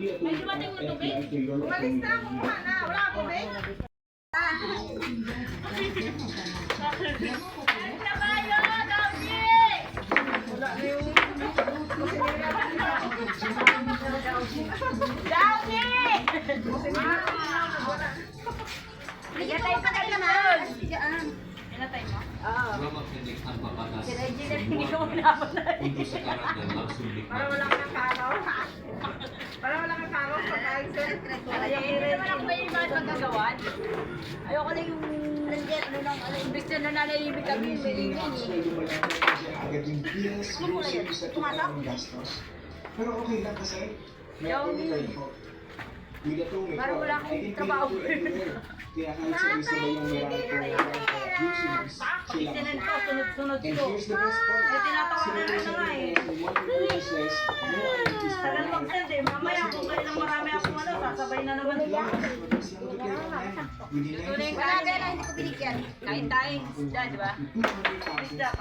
May dumating mo tubig? Umalis na, kumuha na. Wala akong tubig. Kabayo, Downy! Downy! Igatay pa kayo naman. Inatay mo? Oo. Hindi ko manapot na rin. Para wala kang karaw. Para wala kang karaw sa kain. Hindi naman ako may iba magagawan. Ayoko lang yung nandiyan, ano lang, imbis na nananaibig kami, may ingin Pero okay lang kasi may appetite po. Parang wala akong trabaho. Kaya kahit sabay-sabay yung meron po usually sila Ko, sunod-sunod And ko. here's the best part. Eh, tinatawagan na Sila nga eh. one person says, no activities for Tagal life. mag-send eh. Mamaya kung kailang marami akong ano, sasabay na naman Yeah, siya. but it's not okay online. Within Ito na yung 94 kaya hindi ko binigyan. Kain tayo, isda, di ba? to 200,000